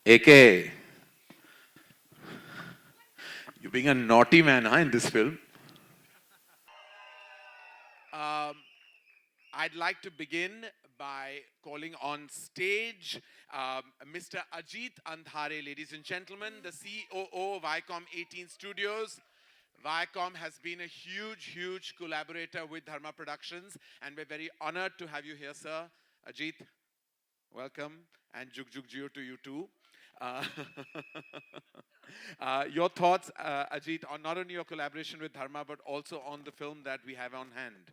AK, you're being a naughty man, huh, in this film? Um, I'd like to begin by calling on stage Mr. Ajit Andhare, ladies and gentlemen, the COO of Viacom 18 Studios. Viacom has been a huge collaborator with Dharma Productions, and we're very honored to have you here, sir. Ajit, welcome, and Jug Jugg Jeeyo to you too. Uh, your thoughts, Ajit, on not only your collaboration with Dharma, but also on the film that we have on hand.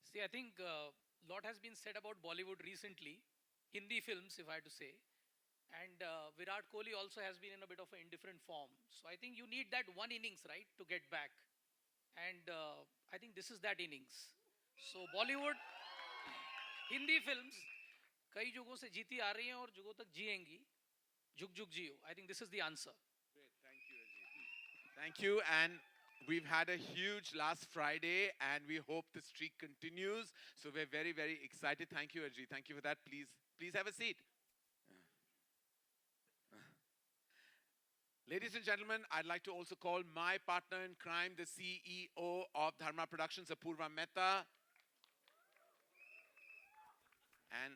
See, I think a lot has been said about Bollywood recently, Hindi films, if I had to say. And Virat Kohli also has been in a bit of an indifferent form. So I think you need that one innings, right, to get back. And I think this is that innings. So Bollywood, Hindi films, कई जुगों से जीती आ रही हैं और जुगों तक जिएंगी. Jug Jugg Jeeyo. I think this is the answer. Great, thank you, Ajit. Thank you, and we've had a huge last Friday, and we hope the streak continues. So we're very excited. Thank you, Ajit. Thank you for that. Please have a seat. Ladies and gentlemen, I'd like to also call my partner in crime, the CEO of Dharma Productions, Apurva Mehta. And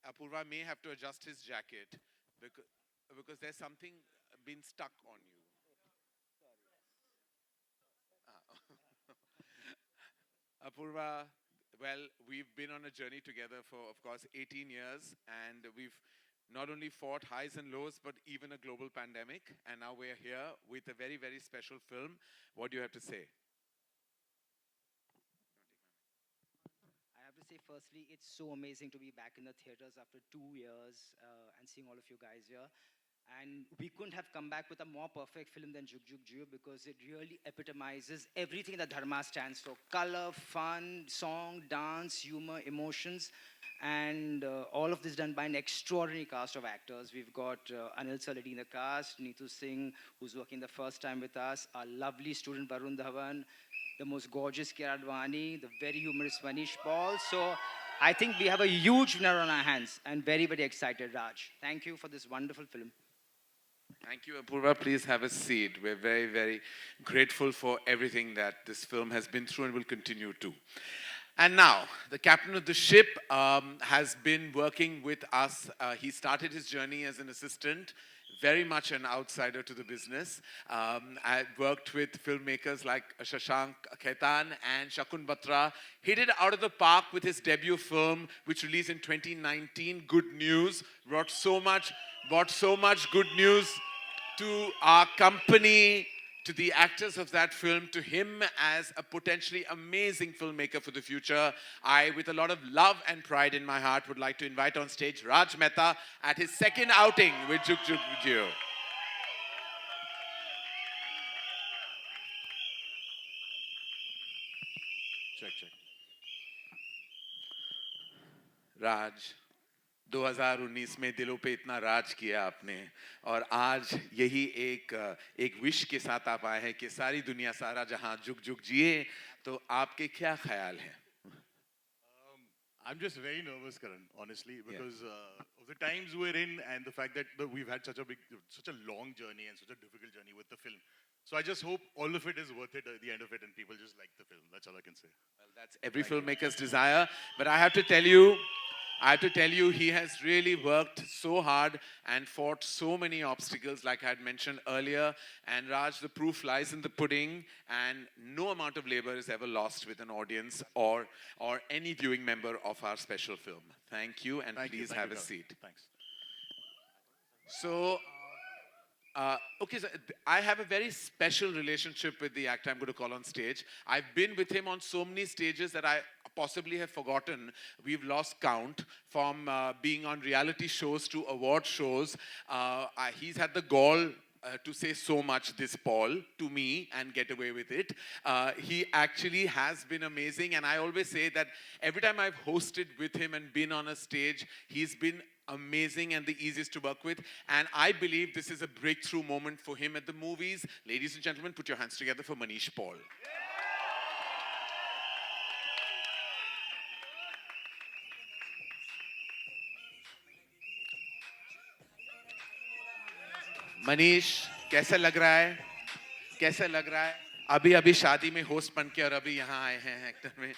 Apurva may have to adjust his jacket because there's something been stuck on you. Apurva, well, we've been on a journey together for, of course, 18 years, and we've not only fought highs and lows, but even a global pandemic. And now we're here with a very special film. What do you have to say? I have to say, firstly, it's so amazing to be back in the theaters after 2 years and seeing all of you guys here. And we couldn't have come back with a more perfect film than Jug Jugg Jeeyo because it really epitomizes everything that Dharma stands for. Color, fun, song, dance, humor, emotions, and all of this done by an extraordinary cast of actors. We've got Anil Sir leading the cast, Neetu Singh, who's working the first time with us, our lovely student Varun Dhawan, the most gorgeous Kiara Advani, the very humorous Manish Paul. So I think we have a huge winner on our hands and very excited, Raj. Thank you for this wonderful film. Thank you, Apurva. Please have a seat. We're very grateful for everything that this film has been through and will continue to. And now, the captain of the ship has been working with us. He started his journey as an assistant, very much an outsider to the business. I worked with filmmakers like Shashank Khaitan and Shakun Batra. Hit it out of the park with his debut film, which released in 2019, Good News. Brought so much good news to our company, to the actors of that film, to him as a potentially amazing filmmaker for the future. I, with a lot of love and pride in my heart, would like to invite on stage Raj Mehta at his second outing with Jug Jugg Jeeyo. Check. Raj, 2019 में दिलों पे इतना राज किया आपने और आज यही एक विश के साथ आप आए हैं कि सारी दुनिया सारा जहां जुग जुग जिए तो आपके क्या ख्याल हैं? I'm just very nervous, Karan, honestly, because of the times we're in and the fact that we've had such a long journey and such a difficult journey with the film. So I just hope all of it is worth it at the end of it and people just like the film. That's all I can say. Well, that's every filmmaker's desire, but I have to tell you, he has really worked so hard and fought so many obstacles, like I had mentioned earlier. And Raj, the proof lies in the pudding, and no amount of labor is ever lost with an audience or any viewing member of our special film. Thank you, and please have a seat. Thanks. So, okay, so I have a very special relationship with the actor I'm going to call on stage. I've been with him on so many stages that I possibly have forgotten. We've lost count, from being on reality shows to award shows. He's had the gall to say so much this Paul to me and get away with it. He actually has been amazing, and I always say that every time I've hosted with him and been on a stage, he's been amazing and the easiest to work with. And I believe this is a breakthrough moment for him at the movies. Ladies and gentlemen, put your hands together for Manish Paul. Manish, कैसा लग रहा है? कैसा लग रहा है? अभी अभी शादी में होस्ट बन के और अभी यहाँ आए हैं एक्टर में.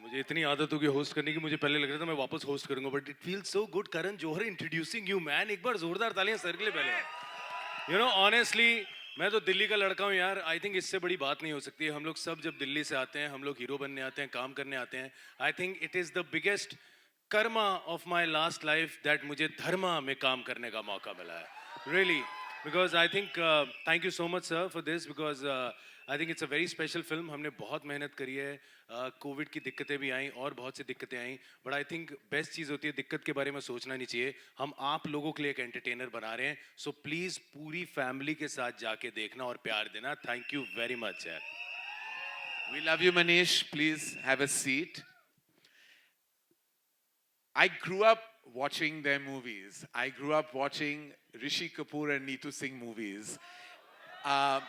मुझे इतनी आदत होगी होस्ट करने की, मुझे पहले लग रहा था मैं वापस होस्ट करूंगा, but it feels so good. Karan Johar introducing you man. एक बार जोरदार तालियां सर के लिए पहले. यू नो ऑनेस्टली मैं तो दिल्ली का लड़का हूँ यार. आई थिंक इससे बड़ी बात नहीं हो सकती है. हम लोग सब जब दिल्ली से आते हैं, हम लोग हीरो बनने आते हैं, काम करने आते हैं. I think it is the biggest Karma of my last life that मुझे धर्मा में काम करने का मौका मिला है. Really, because I think thank you so much sir for this, because I think it's a very special film. हमने बहुत मेहनत करी है. कोविड की दिक्कतें भी आई और बहुत सी दिक्कतें आई, बट आई थिंक बेस्ट चीज़ होती है दिक्कत के बारे में सोचना नहीं चाहिए. हम आप लोगों के लिए एक एंटरटेनर बना रहे हैं, सो प्लीज़ पूरी फैमिली के साथ जाके देखना और प्यार देना. थैंक यू वेरी मच यार. We love you, Manish. Please have a seat. I grew up watching their movies. I grew up watching Rishi Kapoor and Neetu Singh movies. Uh,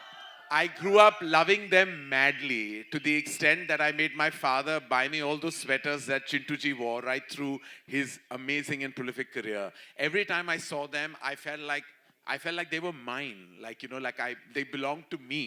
I grew up loving them madly to the extent that I made my father buy me all those sweaters that Chintuji wore right through his amazing and prolific career. Every time I saw them, I felt like they were mine, like they belonged to me.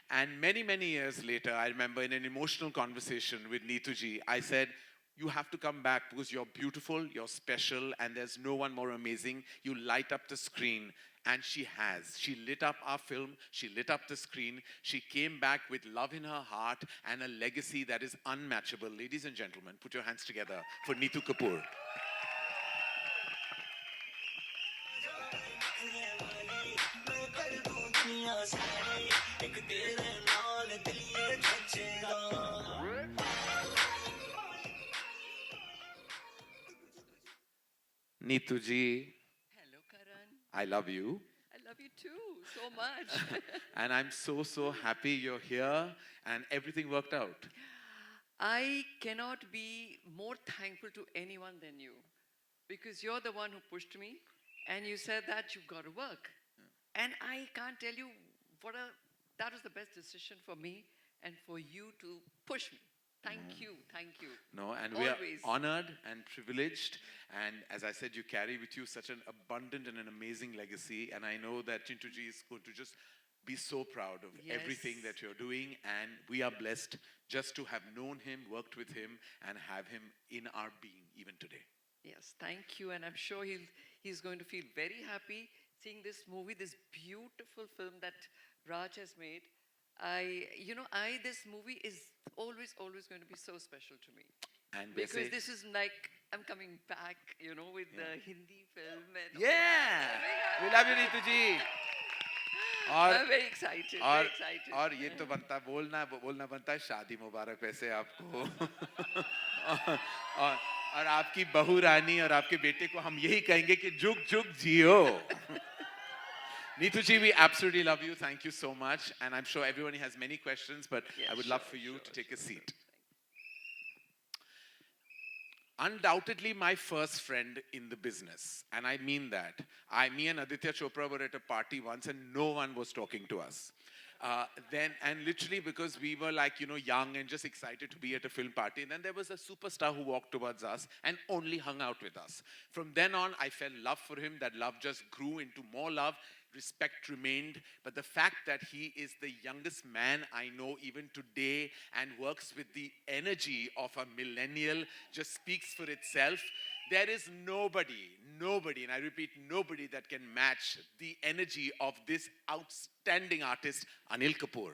And many, many years later, I remember in an emotional conversation with Neetuji, I said, you have to come back because you're beautiful, you're special, and there's no one more amazing. You light up the screen. And she has. She lit up our film, she lit up the screen, she came back with love in her heart and a legacy that is unmatchable. Ladies and gentlemen, put your hands together for Neetu Kapoor. Neetu ji, Hello, Karan. I love you. I love you too so much. And I'm so, so happy you're here and everything worked out. I cannot be more thankful to anyone than you because you're the one who pushed me and you said that you've got to work. And I can't tell you that was the best decision for me and for you to push me. Thank you, thank you. No, and Always. we are honored and privileged. And as I said, you carry with you such an abundant and an amazing legacy. And I know that Chintuji is going to just be so proud of everything Yes. that you're doing. And we are blessed just to have known him, worked with him, and have him in our being even today. Yes, thank you. And I'm sure he's going to feel very happy seeing this movie, this beautiful film that Raj has made. This movie is always going to be so special to me. And Because this is like, I'm coming back, with the Hindi film. And yeah, I'm we love you, Neetu ji. I'm very excited, और very excited. और ये तो बोलना बनता है शादी मुबारक वैसे आपको और आपकी बहू रानी और आपके बेटे को हम यही कहेंगे कि जुग जुग जियो. Neetu ji, we absolutely love you. Thank you so much. And I'm sure everyone has many questions, but Yeah, I would sure, love for you sure, to take a sure. seat. Undoubtedly my first friend in the business. And I mean that. Me and Aditya Chopra were at a party once and no one was talking to us. And literally because we were young and just excited to be at a film party. And then there was a superstar who walked towards us and only hung out with us. From then on, I felt love for him. That love just grew into more love. Respect remained. But the fact that he is the youngest man I know even today and works with the energy of a millennial just speaks for itself. There is nobody, and I repeat, nobody that can match the energy of this outstanding artist, Anil Kapoor.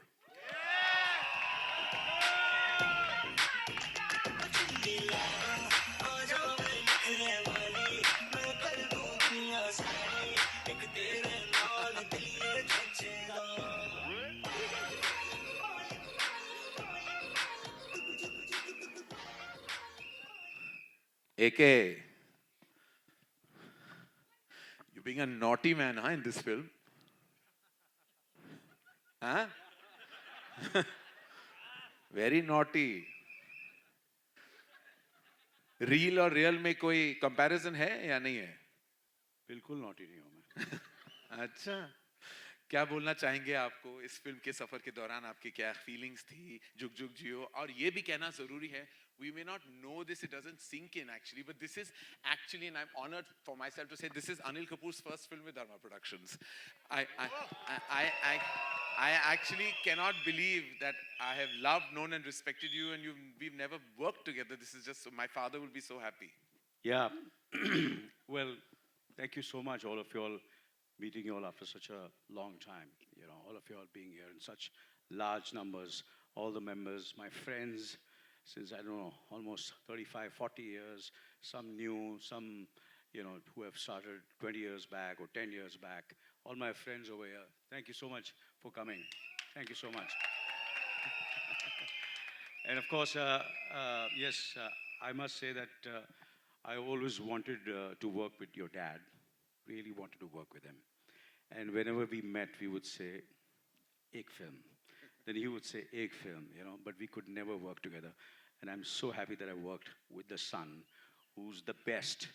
AK, you're being a naughty man, in this film. Huh? Very naughty. Reel और real में कोई comparison है या नहीं है? बिल्कुल naughty नहीं हूँ मैं. अच्छा, क्या बोलना चाहेंगे आपको इस फिल्म के सफर के दौरान? आपकी क्या फीलिंग्स थी जुग जुग जियो? और ये भी कहना जरूरी है, we may not know this, it doesn't sink in actually, but this is actually, and I'm honored for myself to say, this is Anil Kapoor's first film with Dharma Productions. I actually cannot believe that I have loved, known, and respected you, and we've never worked together. This is just, my father will be so happy. Yeah. Well, thank you so much, all of you all, meeting you all after such a long time. You know, all of you all being here in such large numbers, all the members, my friends, since, I don't know, almost 35, 40 years, some new, some, you know, who have started 20 years back or 10 years back, all my friends over here, thank you so much for coming. Thank you so much. And of course, yes, I must say that I always wanted to work with your dad, really wanted to work with him. And whenever we met, we would say, ek film. Then he would say, ek film, you know, but we could never work together. And I'm so happy that I worked with the son, who's the best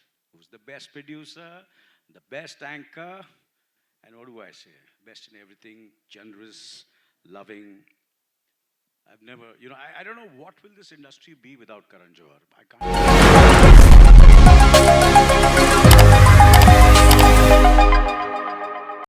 producer, the best anchor, and what do I say? Best in everything, generous, loving. I've never, you know, I don't know what will this industry be without Karan Johar. I can't.